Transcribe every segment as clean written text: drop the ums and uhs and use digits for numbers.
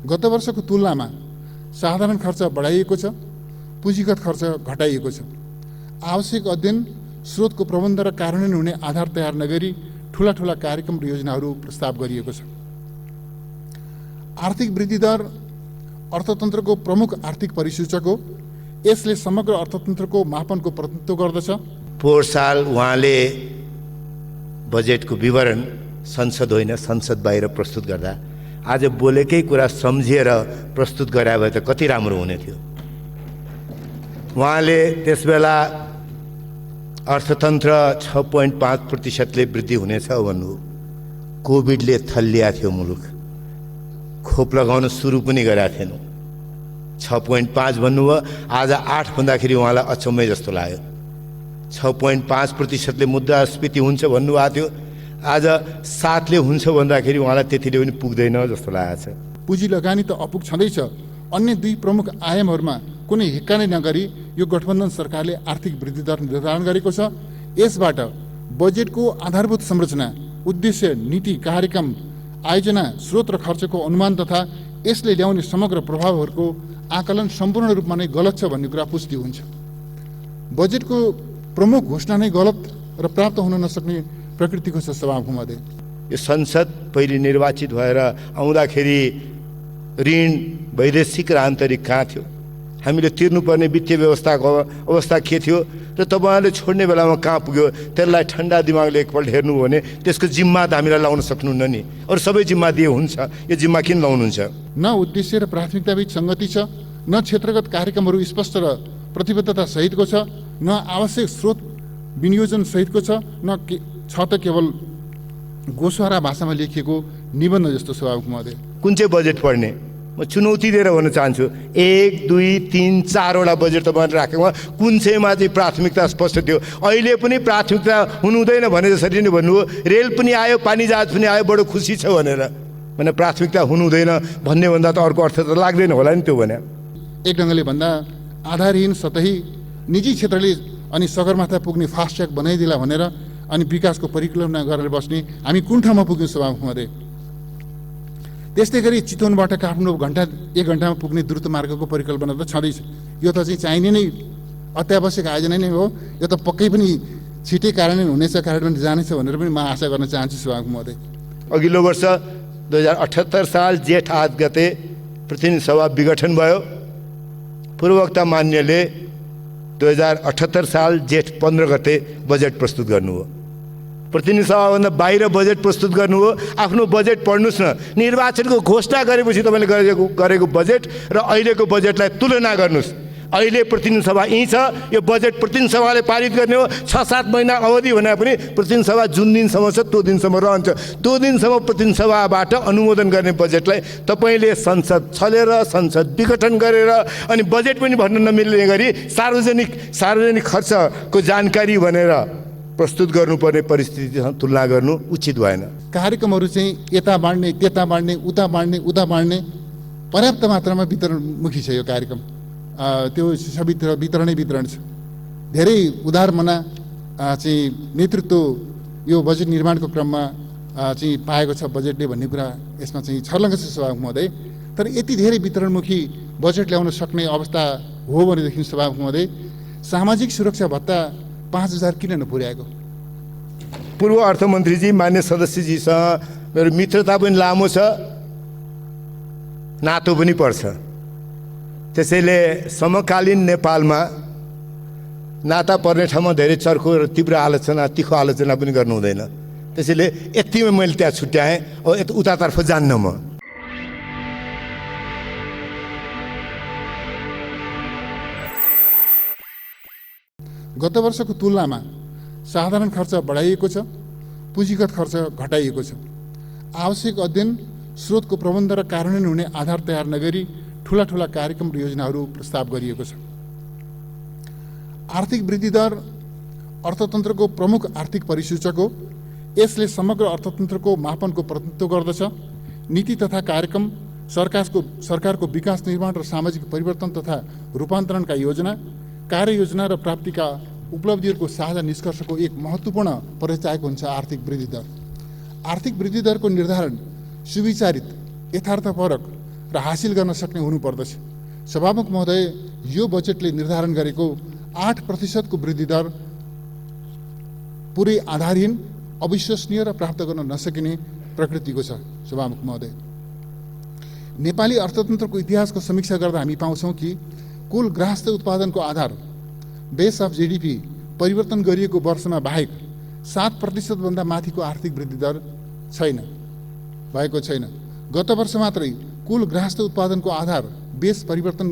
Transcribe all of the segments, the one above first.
गत वर्षको तुलनामा साधारण खर्च बढाइएको छ, पुँजीगत खर्च घटाइएको छ। आवश्यक अध्ययन, स्रोतको प्रबन्ध र कार्यान्वयन हुने आधार तयार नगरी ठूला कार्यक्रम र योजनाहरू प्रस्ताव गरिएको छ। आर्थिक वृद्धि दर अर्थतन्त्रको प्रमुख आर्थिक परिसूचक हो। यसले समग्र अर्थतन्त्रको मापनको प्रतिनिधित्व गर्दछ। पोहोर साल उहाँले बजेटको विवरण संसद होइन संसद बाहिर प्रस्तुत गर्दा आज बोलेकै कुरा सम्झिएर प्रस्तुत गरे भए त कति राम्रो हुने थियो। उहाँले त्यसबेला अर्थतन्त्र 6.5% वृद्धि हुनेछ भन्नुभयो। कोभिडले थल्लिया थियो मुलुक, खोप लगाउन सुरु पनि गरेका थिएनौँ। 6.5 भन्नुभयो, आज 8 भन्दाखेरि उहाँलाई अचम्मै जस्तो लाग्यो। 6.5%ले मुद्रास्फीति हुन्छ भन्नुभएको थियो, आज 7ले हुन्छ भन्दाखेरि उहाँलाई त्यतिले पनि पुग्दैन जस्तो लागेको छ। पुँजी लगानी त अपुग छँदैछ। अन्य दुई प्रमुख आयामहरूमा कुनै हिक्का नै नगरी यो गठबन्धन सरकारले आर्थिक वृद्धि दर निर्धारण गरेको छ। यसबाट बजेटको आधारभूत संरचना, उद्देश्य, नीति, कार्यक्रम, आयोजना, स्रोत र खर्चको अनुमान तथा यसले ल्याउने समग्र प्रभावहरूको आकलन सम्पूर्ण रूपमा नै गलत छ भन्ने कुरा पुष्टि हुन्छ। बजेटको प्रमुख घोषणा नै गलत र प्राप्त हुन नसक्ने प्रकृतिको छ। सभामुख महोदय, यो संसद पहिले निर्वाचित भएर आउँदाखेरि ऋण वैदेशिक र आन्तरिक कहाँ थियो? हामीले तिर्नुपर्ने वित्तीय व्यवस्थाको अवस्था के थियो र तपाईँहरूले छोड्ने बेलामा कहाँ पुग्यो? त्यसलाई ठन्डा दिमागले एकपल्ट हेर्नुभयो भने त्यसको जिम्मा त हामीलाई लाउन सक्नुहुन्न नि। अरू सबै जिम्मा दिए हुन्छ, यो जिम्मा किन लाउनुहुन्छ? न उद्देश्य र प्राथमिकता बीच सङ्गति छ, न क्षेत्रगत कार्यक्रमहरू स्पष्ट र प्रतिबद्धता सहितको छ, न आवश्यक स्रोत विनियोजन सहितको छ, न छ त केवल गोसवारा भाषामा लेखिएको निबन्ध जस्तो। सभामुख महोदय, कुन चाहिँ बजेट पढ्ने? म चुनौती दिएर भन्न चाहन्छु, 1, 2, 3, 4 वटा बजेट तपाईँले राखेको कुन चाहिँमा चाहिँ प्राथमिकता स्पष्ट थियो। अहिले पनि प्राथमिकता हुनुहुँदैन भने जसरी नै भन्नुभयो, रेल पनि आयो, पानी जहाज पनि आयो, बडो खुसी छ भनेर भने प्राथमिकता हुनुहुँदैन भन्ने भन्दा त अर्को अर्थ त लाग्दैन होला नि त्यो भने। एक ढङ्गले भन्दा आधारहीन, सतही, निजी क्षेत्रले अनि सगरमाथा पुग्ने फास्ट्याग बनाइदिला भनेर अनि विकासको परिकल्पना गरेर बस्ने हामी कुन ठाउँमा पुग्यौँ? सभामुख महोदय, त्यस्तै गरी चितवनबाट काठमाडौँ 1 घण्टामा पुग्ने द्रुत मार्गको परिकल्पना त छँदैछ। यो त चाहिँ चाहिने नै अत्यावश्यक आयोजना नै हो। यो त पक्कै पनि छिटै कार्यान्वयन हुनेछ, कार्यान्वयन जानेछ भनेर पनि म आशा गर्न चाहन्छु। सभामुख महोदय, अघिल्लो वर्ष 2078 साल जेठ 8 गते प्रतिनिधि सभा विघटन भयो। पूर्ववक्ता मान्यले 2078 साल जेठ 15 गते बजेट प्रस्तुत गर्नुभयो। प्रतिनिधि सभाभन्दा बाहिर बजेट प्रस्तुत गर्नु हो। आफ्नो बजेट पढ्नुहोस् न। निर्वाचनको घोषणा गरेपछि तपाईँले गरेको बजेट र अहिलेको बजेटलाई तुलना गर्नुहोस्। अहिले प्रतिनिधि सभा यहीँ छ, यो बजेट प्रतिनिधि सभाले पारित गर्ने हो। 6-7 महिना अवधि भने पनि प्रतिनिधि सभा जुन दिनसम्म छ त्यो दिनसम्म रहन्छ। त्यो दिनसम्म प्रतिनिधि सभाबाट अनुमोदन गर्ने बजेटलाई तपाईँले संसद छलेर, संसद विघटन गरेर अनि बजेट पनि भन्न नमिल्ने गरी सार्वजनिक खर्चको जानकारी भनेर प्रस्तुत गर्नुपर्ने परिस्थितिसँग तुलना गर्नु उचित भएन। कार्यक्रमहरू चाहिँ यता बाँड्ने, त्यता बाँड्ने, उता बाँड्ने, उता बाँड्ने पर्याप्त मात्रामा वितरणमुखी छ यो कार्यक्रम। त्यो सबैतिर वितरण छ। धेरै उदार मना चाहिँ नेतृत्व यो बजेट निर्माणको क्रममा चाहिँ पाएको छ बजेटले भन्ने कुरा यसमा चाहिँ छर्लङ्ग छ। सभामुख महोदय, तर यति धेरै वितरणमुखी बजेट ल्याउन सक्ने अवस्था हो भनेदेखि सभामुख महोदय, सामाजिक सुरक्षा भत्ता 5,000 किन नपुर्याएको? पूर्व अर्थमन्त्रीजी, मान्य सदस्यजीसँग मेरो मित्रता पनि लामो छ, नातो पनि पर्छ। त्यसैले समकालीन नेपालमा नाता पर्ने ठाउँमा धेरै चर्को र तीव्र आलोचना, तिखो आलोचना पनि गर्नु हुँदैन। त्यसैले यतिमै मैले त्यहाँ छुट्याएँ, उतातर्फ जान्न म। गत वर्षको तुलनामा साधारण खर्च बढाइएको छ, पुँजीगत खर्च घटाइएको छ। आवश्यक अध्ययन, स्रोतको प्रबन्ध र कार्यान्वयन हुने आधार तयार नगरी ठूला कार्यक्रम र योजनाहरू प्रस्ताव गरिएको छ। आर्थिक वृद्धि दर अर्थतन्त्रको प्रमुख आर्थिक परिसूचक हो। यसले समग्र अर्थतन्त्रको मापनको प्रतिनिधित्व गर्दछ। नीति तथा कार्यक्रम, सरकारको विकास निर्माण र सामाजिक परिवर्तन तथा रूपान्तरणका योजना, कार्ययोजना र प्राप्तिका उपलब्धिहरूको साझा निष्कर्षको एक महत्त्वपूर्ण परिचायक हुन्छ आर्थिक वृद्धि दर। आर्थिक वृद्धि दरको निर्धारण सुविचारित, यथार्थपरक र हासिल गर्न सक्ने हुनुपर्दछ। सभामुख महोदय, यो बजेटले निर्धारण गरेको 8% को वृद्धि दर पुरै आधारहीन, अविश्वसनीय र प्राप्त गर्न नसकिने प्रकृतिको छ। सभामुख महोदय, नेपाली अर्थतन्त्रको इतिहासको समीक्षा गर्दा हामी पाउँछौँ कि कुल गृहस्थ उत्पादनको आधार बेस अफ जीडीपी परिवर्तन गरिएको वर्षमा बाहेक 7% भन्दा माथिको आर्थिक वृद्धि दर भएको छैन। गत वर्ष मात्रै कुल गृहस्थ उत्पादनको आधार बेस परिवर्तन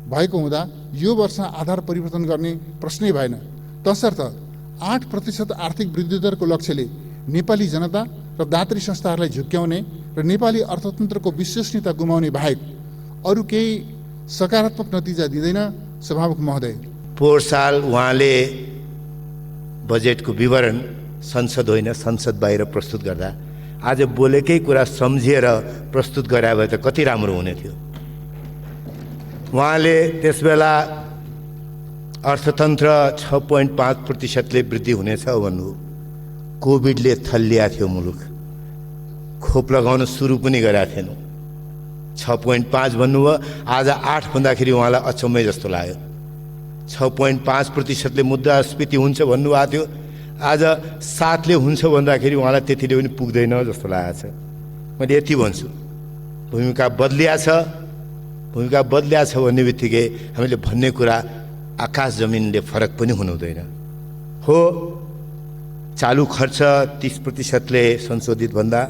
भएको हुँदा यो वर्ष आधार परिवर्तन गर्ने प्रश्नै भएन। तसर्थ 8% आर्थिक वृद्धि दरको लक्ष्यले नेपाली जनता र दात्री संस्थाहरूलाई झुक्क्याउने र नेपाली अर्थतन्त्रको विश्वसनीयता गुमाउने बाहेक अरू केही सकारात्मक नतिजा दिँदैन। सभामुख महोदय, पोहोर साल उहाँले बजेटको विवरण संसद होइन संसद बाहिर प्रस्तुत गर्दा आज बोलेकै कुरा सम्झिएर प्रस्तुत गराए भए त कति राम्रो हुने थियो। उहाँले त्यसबेला अर्थतन्त्र 6.5%ले वृद्धि हुनेछ भन्नु, कोभिडले थल्लिया थियो मुलुक, खोप लगाउन सुरु पनि गरेका थिएनौँ। 6.5 भन्नुभयो, आज 8 भन्दाखेरि उहाँलाई अचम्मै जस्तो लाग्यो। 6.5%ले मुद्रास्फीति हुन्छ भन्नुभएको थियो, आज 7ले हुन्छ भन्दाखेरि उहाँलाई त्यतिले पनि पुग्दैन जस्तो लागेको छ। मैले यति भन्छु, भूमिका बदलिया छ भन्ने बित्तिकै हामीले भन्ने कुरा आकाश जमिनले फरक पनि हुनुहुँदैन। हो, चालु खर्च 30%ले संशोधित भन्दा,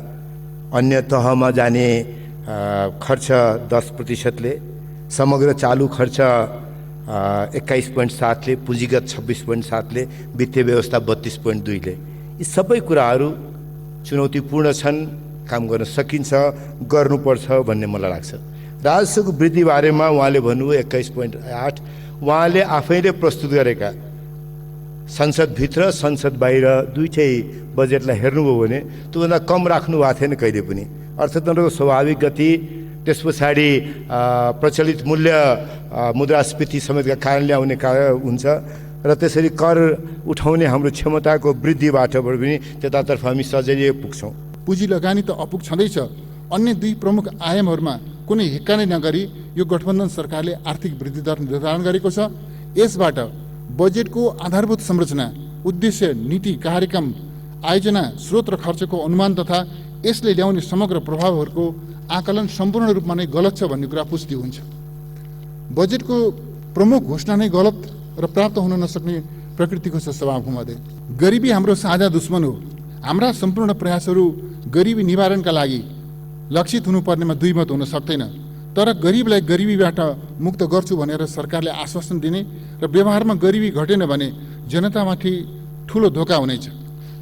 अन्य तहमा जाने खर्च 10%ले, समग्र चालु खर्च 21.7ले, पुँजीगत 26.7ले, वित्तीय व्यवस्था 32.2ले। यी सबै कुराहरू चुनौतीपूर्ण छन्, काम गर्न सकिन्छ, गर्नुपर्छ भन्ने मलाई लाग्छ। राजस्वको वृद्धि बारेमा उहाँले भन्नुभयो 21.8, उहाँले आफैले प्रस्तुत गरेका संसदभित्र संसद बाहिर दुईटै बजेटलाई हेर्नुभयो भने त्योभन्दा कम राख्नु भएको थिएन कहिले पनि। अर्थतन्त्रको स्वाभाविक गति, त्यस पछाडि प्रचलित मूल्य मुद्रास्फीति समेतका कारणले आउने हुन्छ र त्यसरी कर उठाउने हाम्रो क्षमताको वृद्धिबाट पनि त्यतातर्फ हामी सजिलै पुग्छौँ। पुँजी लगानी त अपुग छँदैछ। अन्य दुई प्रमुख आयामहरूमा कुनै हिक्का नै नगरी यो गठबन्धन सरकारले आर्थिक वृद्धि दर निर्धारण गरेको छ। यसबाट बजेटको आधारभूत संरचना, उद्देश्य, नीति, कार्यक्रम, आयोजना, स्रोत र खर्चको अनुमान तथा यसले ल्याउने समग्र प्रभावहरूको आकलन सम्पूर्ण रूपमा नै गलत छ भन्ने कुरा पुष्टि हुन्छ। बजेटको प्रमुख घोषणा नै गलत र प्राप्त हुन नसक्ने प्रकृतिको छ। सभामुख महोदय, गरिबी हाम्रो साझा दुश्मन हो। हाम्रा सम्पूर्ण प्रयासहरू गरिबी निवारणका लागि लक्षित हुनुपर्नेमा दुई मत हुन सक्दैन। तर गरिबलाई गरिबीबाट मुक्त गर्छु भनेर सरकारले आश्वासन दिने र व्यवहारमा गरिबी घटेन भने जनतामाथि ठुलो धोका हुनेछ।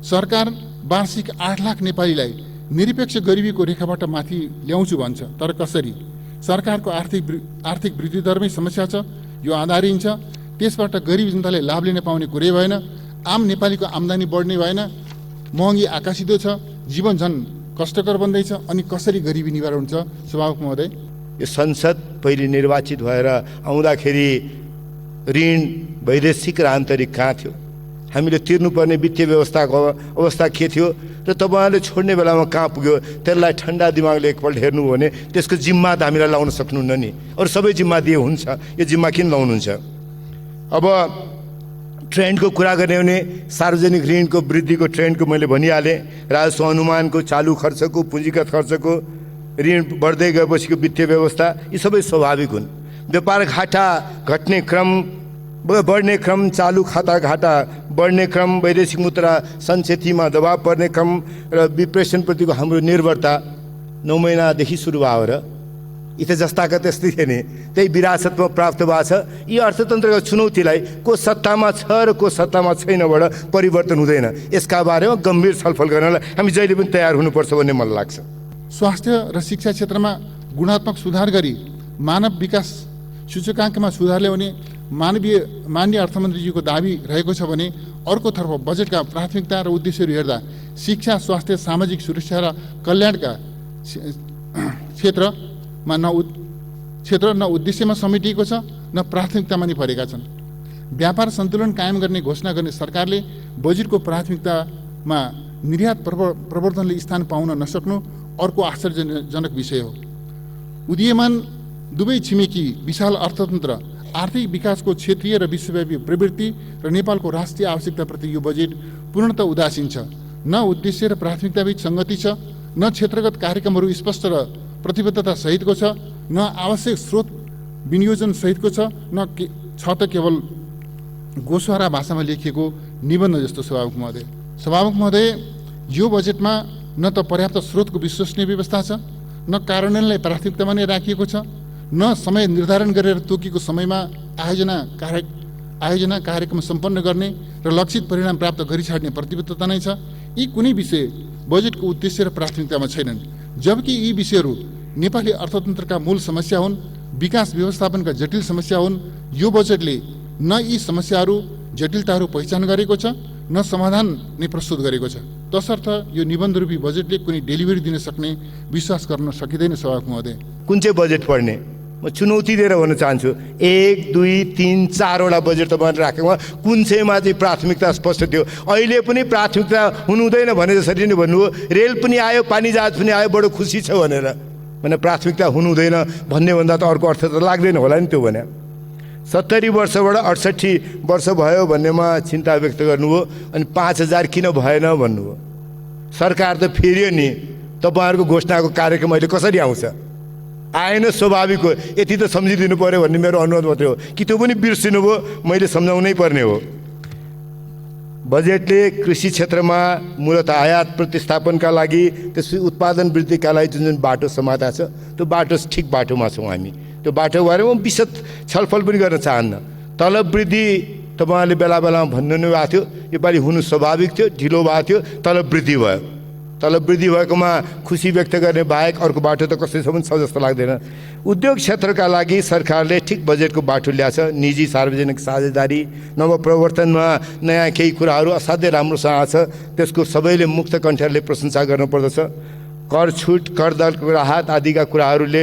सरकार वार्षिक 8 लाख नेपालीलाई निरपेक्ष गरिबीको रेखाबाट माथि ल्याउँछु भन्छ, तर कसरी? सरकारको आर्थिक वृद्धि दरमै समस्या छ, यो आधारहीन छ। त्यसबाट गरिब जनताले लाभ लिन पाउने कुरै भएन। आम नेपालीको आम्दानी बढ्ने भएन, महँगी आकाशिँदो छ, जीवन झन् कष्टकर बन्दैछ। अनि कसरी गरिबी निवारण हुन्छ? सभामुख महोदय, यो संसद पहिले निर्वाचित भएर आउँदाखेरि ऋण वैदेशिक र आन्तरिक कहाँ थियो? हामीले तिर्नुपर्ने वित्तीय व्यवस्थाको अवस्था के थियो र तपाईँहरूले छोड्ने बेलामा कहाँ पुग्यो? त्यसलाई ठन्डा दिमागले एकपल्ट हेर्नुभयो भने त्यसको जिम्मा त हामीलाई लाउन सक्नुहुन्न नि। अरू सबै जिम्मा दिए हुन्छ, यो जिम्मा किन लाउनुहुन्छ? अब ट्रेन्डको कुरा गर्ने भने सार्वजनिक ऋणको वृद्धिको ट्रेन्डको मैले भनिहालेँ। राजस्व अनुमानको, चालु खर्चको, पुँजीगत खर्चको, ऋण बढ्दै गएपछिको वित्तीय व्यवस्था, यी सबै स्वाभाविक हुन्। व्यापार घाटा घट्ने क्रम, बढ्ने क्रम, चालु खाता घाटा बढ्ने क्रम, वैदेशिक मुद्रा सञ्चेतीमा दबाव पर्ने क्रम र विप्रेषणप्रतिको हाम्रो निर्भरता 9 महिनादेखि सुरु भयो र यी त जस्ताका त्यस्तै थिए नि, त्यही विरासतमा प्राप्त भएको छ। यी अर्थतन्त्रका चुनौतीलाई को सत्तामा छ र को सत्तामा छैनबाट परिवर्तन हुँदैन। यसका बारेमा गम्भीर छलफल गर्नलाई हामी जहिले पनि तयार हुनुपर्छ भन्ने मलाई लाग्छ। स्वास्थ्य र शिक्षा क्षेत्रमा गुणात्मक सुधार गरी मानव विकास सूचकाङ्कमा सुधार ल्याउने माननीय अर्थमन्त्रीजीको दाबी रहेको छ भने अर्कोतर्फ बजेटका प्राथमिकता र उद्देश्यहरू हेर्दा शिक्षा, स्वास्थ्य, सामाजिक सुरक्षा र कल्याणका क्षेत्रमा न उद्देश्यमा समेटिएको छ न प्राथमिकतामा नि परेका छन्। व्यापार सन्तुलन कायम गर्ने घोषणा गर्ने सरकारले बजेटको प्राथमिकतामा निर्यात प्रवर्धनले स्थान पाउन नसक्नु अर्को आश्चर्यजनक विषय हो। उदीयमान दुवै छिमेकी विशाल अर्थतन्त्र, आर्थिक विकासको क्षेत्रीय र विश्वव्यापी प्रवृत्ति र नेपालको राष्ट्रिय आवश्यकताप्रति यो बजेट पूर्णतः उदासीन छ। न उद्देश्य र प्राथमिकताबीच सङ्गति छ, न क्षेत्रगत कार्यक्रमहरू स्पष्ट र प्रतिबद्धता सहितको छ, न आवश्यक स्रोत विनियोजन सहितको छ, छ त केवल गोसवारा भाषामा लेखिएको निबन्ध जस्तो। सभामुख महोदय, यो बजेटमा न त पर्याप्त स्रोतको विश्वसनीय व्यवस्था छ, न कार्यान्वयनलाई प्राथमिकतामा नै राखिएको छ, न समय निर्धारण गरेर तोकिएको समयमा आयोजना कार्यक्रम सम्पन्न गर्ने र लक्षित परिणाम प्राप्त गरिछाड्ने प्रतिबद्धता नै छ। यी कुनै विषय बजेटको उद्देश्य र प्राथमिकतामा छैनन्, जबकि यी विषयहरू नेपाली अर्थतन्त्रका मूल समस्या हुन्, विकास व्यवस्थापनका जटिल समस्या हुन्। यो बजेटले न यी समस्याहरू जटिलताहरू पहिचान गरेको छ, न समाधान नै प्रस्तुत गरेको छ। तसर्थ यो निबन्धरूपी बजेटले कुनै डेलिभरी दिन सक्ने विश्वास गर्न सकिँदैन। सभामुख महोदय, कुन चाहिँ बजेट पढ्ने? म चुनौती दिएर भन्न चाहन्छु, 1, 2, 3, 4वटा बजेट तपाईँले राखेकोमा कुन चाहिँमा चाहिँ प्राथमिकता स्पष्ट थियो? अहिले पनि प्राथमिकता हुनु हुँदैन भने जसरी नै भन्नुभयो, रेल पनि आयो, पानी जहाज पनि आयो, बडो खुसी छ भनेर, भने प्राथमिकता हुनु हुँदैन भन्ने भन्दा त अर्को अर्थ त लाग्दैन होला नि त्यो भने। 70 वर्षबाट 68 वर्ष भयो भन्नेमा चिन्ता व्यक्त गर्नुभयो, अनि 5000 किन भएन भन्नुभयो। सरकार त फेरियो नि, तपाईँहरूको घोषणाको कार्यक्रम अहिले कसरी आउँछ? आएन, स्वाभाविक हो, यति त सम्झिदिनु पर्यो भन्ने मेरो अनुरोध मात्रै हो। कि त्यो पनि बिर्सिनु भयो, मैले सम्झाउनै पर्ने हो। बजेटले कृषि क्षेत्रमा मूलत आयात प्रतिस्थापनका लागि, त्यसपछि उत्पादन वृद्धिका लागि जुन जुन बाटो समाता छ, त्यो बाटो ठिक बाटोमा छौँ हामी। त्यो बाटो बारेमा विशद छलफल पनि गर्न चाहन्न। तलब वृद्धि तपाईँहरूले बेला बेलामा भन्नु भएको थियो, योपालि हुनु स्वाभाविक थियो, ढिलो भएको थियो, तलब वृद्धि भयो। तलब वृद्धि भएकोमा खुसी व्यक्त गर्ने बाहेक अर्को बाटो त कसैसम्म छ जस्तो लाग्दैन। उद्योग क्षेत्रका लागि सरकारले ठिक बजेटको बाटो ल्याछ। निजी सार्वजनिक साझेदारी, नवप्रवर्तनमा नयाँ केही कुराहरू असाध्यै राम्रोसँग छ, त्यसको सबैले मुक्त कण्ठले प्रशंसा गर्नुपर्दछ। कर छुट, कर दरको राहत आदिका कुराहरूले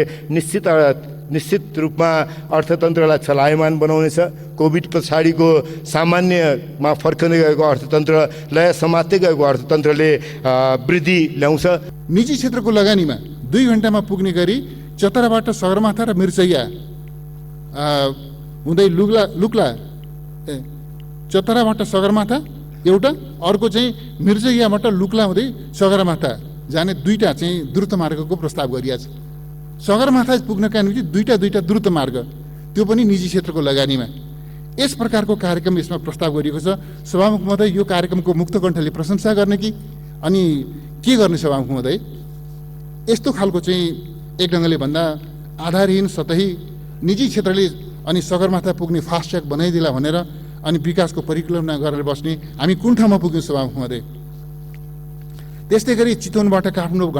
निश्चित रूपमा अर्थतन्त्रलाई चलायमान बनाउनेछ। कोभिड पछाडिको सामान्यमा फर्कँदै गएको अर्थतन्त्र, लय समात्दै गएको अर्थतन्त्रले वृद्धि ल्याउँछ। निजी क्षेत्रको लगानीमा 2 घण्टामा पुग्ने गरी चतराबाट सगरमाथा र मिर्चैया हुँदै लुक्ला चतराबाट सगरमाथा एउटा, अर्को चाहिँ मिर्चैयाबाट लुक्ला हुँदै सगरमाथा जाने 2टा चाहिँ द्रुत मार्गको प्रस्ताव गरिएको छ। सगरमाथा पुग्नका निम्ति 2टा द्रुत मार्ग, त्यो पनि निजी क्षेत्रको लगानीमा। यस प्रकारको कार्यक्रम यसमा प्रस्ताव गरिएको छ। सभामुख महोदय, यो कार्यक्रमको मुक्त कण्ठले प्रशंसा गर्ने कि अनि के गर्ने? सभामुख महोदय, यस्तो खालको चाहिँ एक ढङ्गले भन्दा आधारहीन सतही निजी क्षेत्रले अनि सगरमाथा पुग्ने फास्ट्याग बनाइदिला भनेर अनि विकासको परिकल्पना गरेर बस्ने हामी कुन ठाउँमा पुग्यौँ? सभामुख महोदय, त्यस्तै गरी चितवनबाट काठमाडौँ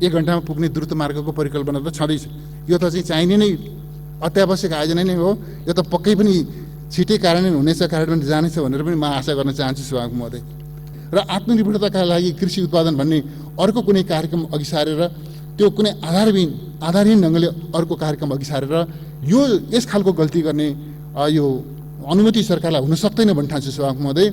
1 घण्टामा पुग्ने द्रुत मार्गको परिकल्पना त छँदैछ। यो त चाहिँ चाहिने नै अत्यावश्यक आयोजना नै हो। यो त पक्कै पनि छिटै कार्यान्वयन हुनेछ, कार्यान्वयन जानेछ भनेर पनि म आशा गर्न चाहन्छु सभामुख महोदय। र आत्मनिर्भरताका लागि कृषि उत्पादन भन्ने अर्को कुनै कार्यक्रम अघि सारेर, त्यो कुनै आधारहीन ढङ्गले अर्को कार्यक्रम अघि सारेर यस खालको गल्ती गर्ने यो अनुमति सरकारलाई हुन सक्दैन भन्ने ठान्छु सभामुख महोदय।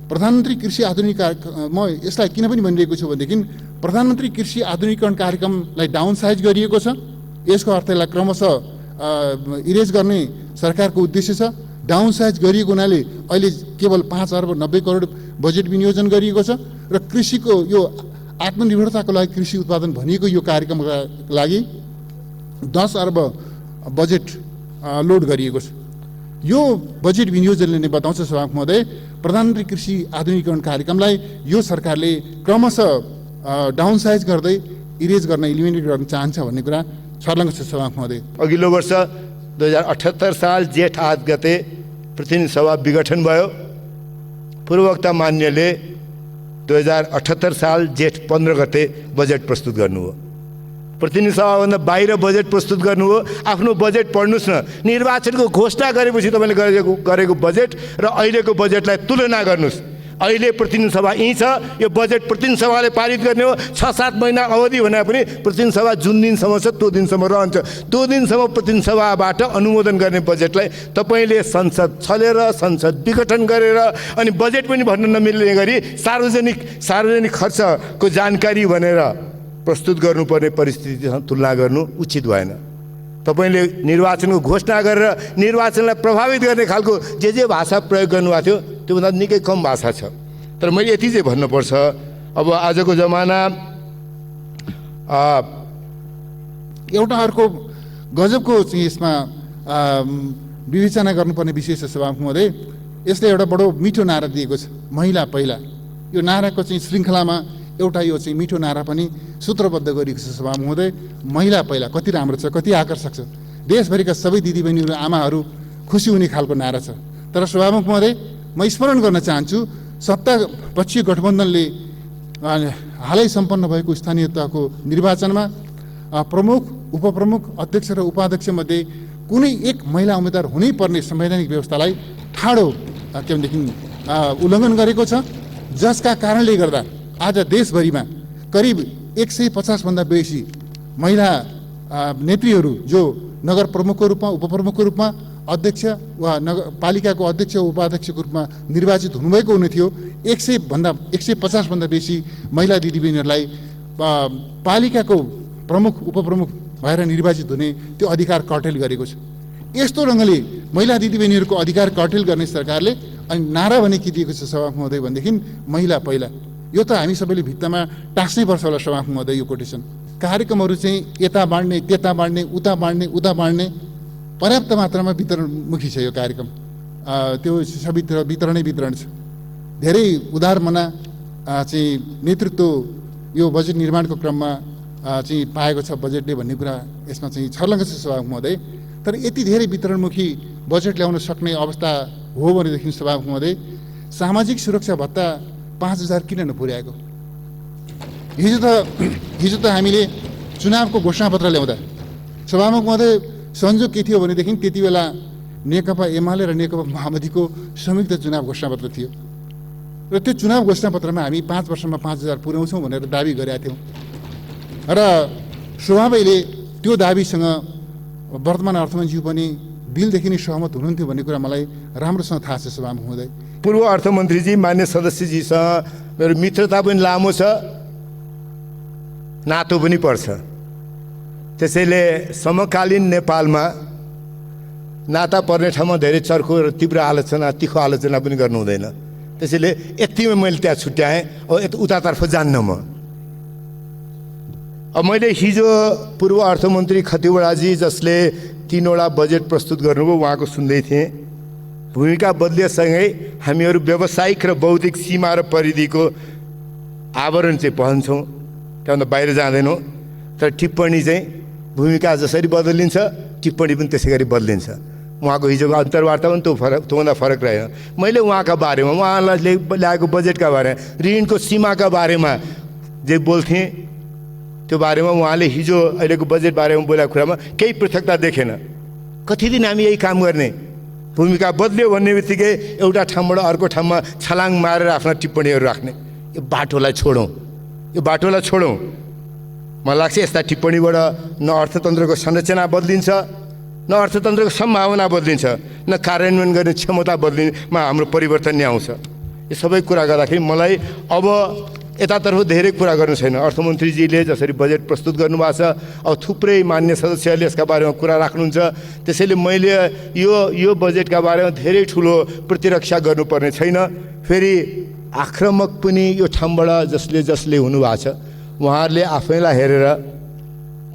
प्रधानमन्त्री कृषि आधुनिकीकरण, म यसलाई किन पनि भनिरहेको छु भनेदेखि प्रधानमन्त्री कृषि आधुनिकीकरण कार्यक्रमलाई डाउन साइज गरिएको छ। यसको अर्थ यसलाई क्रमशः इरेज गर्ने सरकारको उद्देश्य छ। डाउन साइज गरिएको हुनाले अहिले केवल 5 अर्ब 90 करोड बजेट विनियोजन गरिएको छ र कृषिको यो आत्मनिर्भरताको लागि कृषि उत्पादन भनिएको यो कार्यक्रमका लागि 10 अर्ब बजेट लोड गरिएको छ। यो बजेट विनियोजनले नै बताउँछ सभामुख महोदय, प्रधानमन्त्री कृषि आधुनिकीकरण कार्यक्रमलाई यो सरकारले क्रमशः डाउन साइज गर्दै इरेज गर्न, इलिमिनेट गर्न चाहन्छ भन्ने कुरा छर्लङ्ग छ सभामुख महोदय। अघिल्लो वर्ष 2078 साल जेठ 8 गते प्रतिनिधि सभा विघटन भयो। पूर्ववक्ता मान्यले 2078 साल जेठ 15 गते बजेट प्रस्तुत गर्नुभयो। प्रतिनिधि सभाभन्दा बाहिर बजेट प्रस्तुत गर्नुभयो। आफ्नो बजेट पढ्नुहोस् न। निर्वाचनको घोषणा गरेपछि तपाईँले गरेको बजेट र अहिलेको बजेटलाई तुलना गर्नुहोस्। अहिले प्रतिनिधि सभा यहीँ छ, यो बजेट प्रतिनिधि सभाले पारित गर्ने हो। 6-7 महिना अवधि भने पनि प्रतिनिधि सभा जुन दिनसम्म छ त्यो दिनसम्म रहन्छ। त्यो दिनसम्म प्रतिनिधि सभाबाट अनुमोदन गर्ने बजेटलाई तपाईँले संसद छलेर, संसद विघटन गरेर अनि बजेट पनि भन्न नमिल्ने गरी सार्वजनिक खर्चको जानकारी भनेर प्रस्तुत गर्नुपर्ने परिस्थितिसँग तुलना गर्नु उचित भएन। तपाईँले निर्वाचनको घोषणा गरेर निर्वाचनलाई प्रभावित गर्ने खालको जे भाषा प्रयोग गर्नुभएको थियो त्योभन्दा निकै कम भाषा छ। तर मैले यति चाहिँ भन्नुपर्छ, अब आजको जमाना एउटा अर्को गजबको चाहिँ यसमा विवेचना गर्नुपर्ने विषय छ सभामुख महोदय। यसले एउटा बडो मिठो नारा दिएको छ, महिला पहिला। यो नाराको चाहिँ श्रृङ्खलामा एउटा यो चाहिँ मिठो नारा पनि सूत्रबद्ध गरिएको छ सभामुख महोदय। महिला पहिला कति राम्रो छ, कति आकर्षक छ। देशभरिका सबै दिदीबहिनीहरू, आमाहरू खुसी हुने खालको नारा छ। तर सभामुख महोदय, म स्मरण गर्न चाहन्छु, सत्तापक्षीय गठबन्धनले हालै सम्पन्न भएको स्थानीय तहको निर्वाचनमा प्रमुख, उपप्रमुख, अध्यक्ष र उपाध्यक्ष मध्ये कुनै एक महिला उम्मेदवार हुनै पर्ने संवैधानिक व्यवस्थालाई ठाडो के भनेदेखि उल्लङ्घन गरेको छ, जसका कारणले गर्दा आज देशभरिमा करिब 150 भन्दा बेसी महिला नेत्रीहरू जो नगर प्रमुखको रूपमा, उपप्रमुखको रूपमा, अध्यक्ष वा नगरपालिकाको अध्यक्ष उपाध्यक्षको रूपमा निर्वाचित हुनुभएको हुने थियो। 150 भन्दा बेसी महिला दिदीबहिनीहरूलाई पालिकाको प्रमुख, उपप्रमुख भएर निर्वाचित हुने त्यो अधिकार कर्टेल गरेको छ। यस्तो रङ्गले महिला दिदीबहिनीहरूको अधिकार कर्टेल गर्ने सरकारले अनि नारा भने के दिएको छ सभामुख महोदय भनेदेखि महिला पहिला। यो त हामी सबैले भित्तामा टाँस्नै पर्छ होला सभामुख महोदय। यो कोटेसन कार्यक्रमहरू चाहिँ यता बाँड्ने, त्यता बाँड्ने, उता बाँड्ने, उता बाँड्ने पर्याप्त मात्रामा वितरणमुखी छ यो कार्यक्रम। त्यो सबैतिर वितरण छ। धेरै उदार मना चाहिँ नेतृत्व यो बजेट निर्माणको क्रममा चाहिँ पाएको छ बजेटले भन्ने कुरा यसमा चाहिँ छर्लङ्ग छ सभामुख महोदय। तर यति धेरै वितरणमुखी बजेट ल्याउन सक्ने अवस्था हो भनेदेखि सभामुख महोदय, सामाजिक सुरक्षा भत्ता 5,000 किन नपुर्याएको? हिजो त हामीले चुनावको घोषणापत्र ल्याउँदा सभामुख महोदय संयोग के थियो भनेदेखि त्यति बेला नेकपा एमाले र नेकपा माओवादीको संयुक्त चुनाव घोषणापत्र थियो र त्यो चुनाव घोषणापत्रमा हामी 5 वर्षमा 5,000 पुर्याउँछौँ भनेर दाबी गरेका थियौँ र स्वभावैले त्यो दाबीसँग वर्तमान अर्थमन्त्रीज्यू पनि दिलदेखि नै सहमत हुनुहुन्थ्यो भन्ने कुरा मलाई राम्रोसँग थाहा छ सभामुख महोदय। पूर्व अर्थमन्त्रीजी, मान्य सदस्यजीसँग मेरो मित्रता पनि लामो छ, नातो पनि पर्छ। त्यसैले समकालीन नेपालमा नाता पर्ने ठाउँमा धेरै चर्को र तीव्र आलोचना, तिखो आलोचना पनि गर्नु हुँदैन। त्यसैले यतिमै मैले त्यहाँ छुट्याएँ। उतातर्फ जान्न म। अब मैले हिजो पूर्व अर्थमन्त्री खतिवडाजी जसले 3वटा बजेट प्रस्तुत गर्नुभयो उहाँको सुन्दै थिएँ। भूमिका बदलिएसँगै हामीहरू व्यावसायिक र बौद्धिक सीमा र परिधिको आवरण चाहिँ पहन्छौँ, त्यहाँभन्दा बाहिर जाँदैनौँ। तर टिप्पणी चाहिँ भूमिका जसरी बदलिन्छ टिप्पणी पनि त्यसै गरी बदलिन्छ। उहाँको हिजोको अन्तर्वार्ता पनि त्योभन्दा फरक रहेन। मैले उहाँका बारेमा, उहाँलाई ल्याएको बजेटका बारेमा, ऋणको सीमाका बारेमा जे बोल्थेँ त्यो बारेमा उहाँले हिजो अहिलेको बजेट बारेमा बोलेको कुरामा केही पृथकता देखेन। कति दिन हामी यही काम गर्ने? भूमिका बदल्यो भन्ने बित्तिकै एउटा ठाउँबाट अर्को ठाउँमा छलाङ मारेर आफ्ना टिप्पणीहरू राख्ने, यो बाटोलाई छोडौँ, यो बाटोलाई छोडौँ। मलाई लाग्छ यस्ता टिप्पणीबाट न अर्थतन्त्रको संरचना बदलिन्छ, न अर्थतन्त्रको सम्भावना बदलिन्छ, न कार्यान्वयन गर्ने क्षमता बदलिनमा हाम्रो परिवर्तन नै आउँछ। यो सबै कुरा गर्दाखेरि मलाई अब यतातर्फ धेरै कुरा गर्नु छैन। अर्थमन्त्रीजीले जसरी बजेट प्रस्तुत गर्नुभएको छ, अब थुप्रै मान्य सदस्यहरूले यसका बारेमा कुरा राख्नुहुन्छ। त्यसैले मैले यो बजेटका बारेमा धेरै ठुलो प्रतिरक्षा गर्नुपर्ने छैन। फेरि आक्रामक पनि यो ठाउँबाट जसले हुनुभएको छ उहाँहरूले आफैलाई हेरेर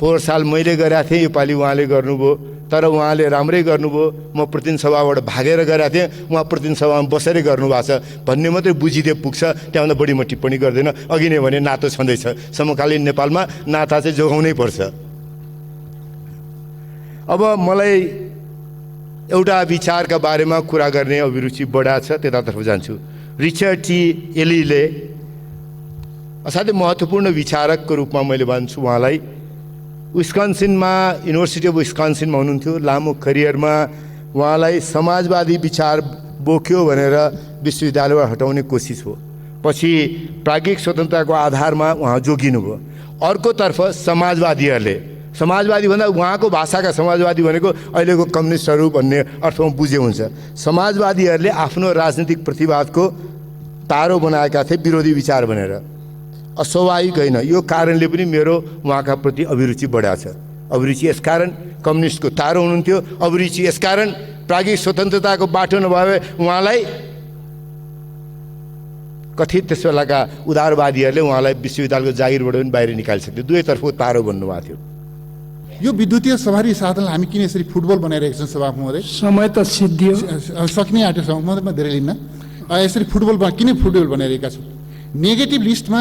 पोहोर साल मैले गरेको थिएँ, योपालि उहाँले गर्नुभयो, तर उहाँले राम्रै गर्नुभयो, म प्रतिनिधि सभाबाट भागेर गएको थिएँ, उहाँ प्रतिनिधि सभामा बसेरै गर्नुभएको छ भन्ने मात्रै बुझिदिए पुग्छ। त्यहाँभन्दा बढी म टिप्पणी गर्दैन। अघि नै भने नातो छँदैछ। समकालीन नेपालमा नाता चाहिँ जोगाउनै पर्छ। अब मलाई एउटा विचारका बारेमा कुरा गर्ने अभिरुचि बढा छ, त्यतातर्फ जान्छु। रिचर्ड टी एलीले असाध्यै महत्त्वपूर्ण विचारकको रूपमा मैले भन्छु उहाँलाई। विस्कन्सिनमा, युनिभर्सिटी अफ विस्कन्सिनमा हुनुहुन्थ्यो। लामो करियरमा उहाँलाई समाजवादी विचार बोक्यो भनेर विश्वविद्यालयबाट हटाउने कोसिस हो। पछि प्राज्ञिक स्वतन्त्रताको आधारमा उहाँ जोगिनुभयो। अर्कोतर्फ समाजवादी भन्दा उहाँको भाषाका समाजवादी भनेको अहिलेको कम्युनिस्टहरू भन्ने अर्थमा बुझे हुन्छ। समाजवादीहरूले आफ्नो राजनीतिक प्रतिवादको तारो बनाएका थिए विरोधी विचार भनेर। अस्वाभाविक होइन, यो कारणले पनि मेरो उहाँका प्रति अभिरुचि बढाएको छ। अभिरुचि यसकारण कम्युनिस्टको तारो हुनुहुन्थ्यो, अभिरुचि यसकारण प्राज्ञिक स्वतन्त्रताको बाटो नभए उहाँलाई कथित त्यस बेलाका उदारवादीहरूले उहाँलाई विश्वविद्यालयको जागिरबाट पनि बाहिर निकालिसक्थ्यो। दुवैतर्फको तारो बन्नुभएको थियो। यो विद्युतीय सवारी साधन हामी किन यसरी फुटबल बनाइरहेको छौँ सभामुख महोदय? समय त सिद्धियो। सकिने आँट्यो सभामुख महोदय, म धेरै लिन्न। यसरी किन फुटबल बनाइरहेका छौँ? नेगेटिभ लिस्टमा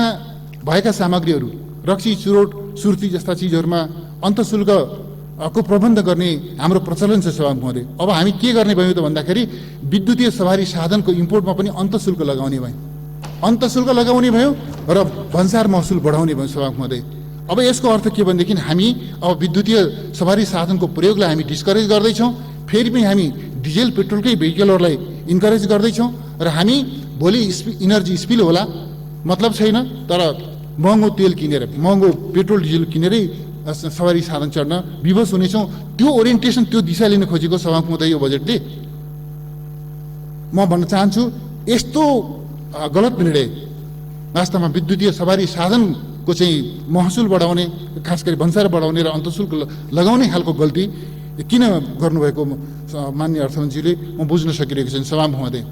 भएका सामग्रीहरू रक्सी, चुरोट, सुर्ती जस्ता चिजहरूमा अन्तशुल्क को प्रबन्ध गर्ने हाम्रो प्रचलन छ सभामुख महोदय। अब हामी के गर्ने भयो त भन्दाखेरि विद्युतीय सवारी साधनको इम्पोर्टमा पनि अन्तशुल्क लगाउने भयो, अन्तशुल्क लगाउने भयो र भन्सार महसुल बढाउने भयो सभामुख महोदय। अब यसको अर्थ के भनेदेखि हामी अब विद्युतीय सवारी साधनको प्रयोगलाई हामी डिस्करेज गर्दैछौँ, फेरि पनि हामी डिजेल पेट्रोलकै भेहिकलहरूलाई इन्करेज गर्दैछौँ र हामी भोलि इनर्जी स्पिल होला मतलब छैन, तर महँगो तेल किनेर महँगो पेट्रोल डिजेल किनेरै सवारी साधन चढ्न विवश हुनेछौँ। त्यो ओरिएन्टेसन, त्यो दिशा लिन खोजेको सभामुख महोदय यो बजेटले। म भन्न चाहन्छु यस्तो गलत निर्णय वास्तवमा विद्युतीय सवारी साधनको चाहिँ महसुल बढाउने, खास गरी भन्सार बढाउने र अन्तशुल्क लगाउने खालको गल्ती किन गर्नुभएको माननीय अर्थमन्त्रीले म बुझ्न सकिरहेको छैन सभामुख महोदय।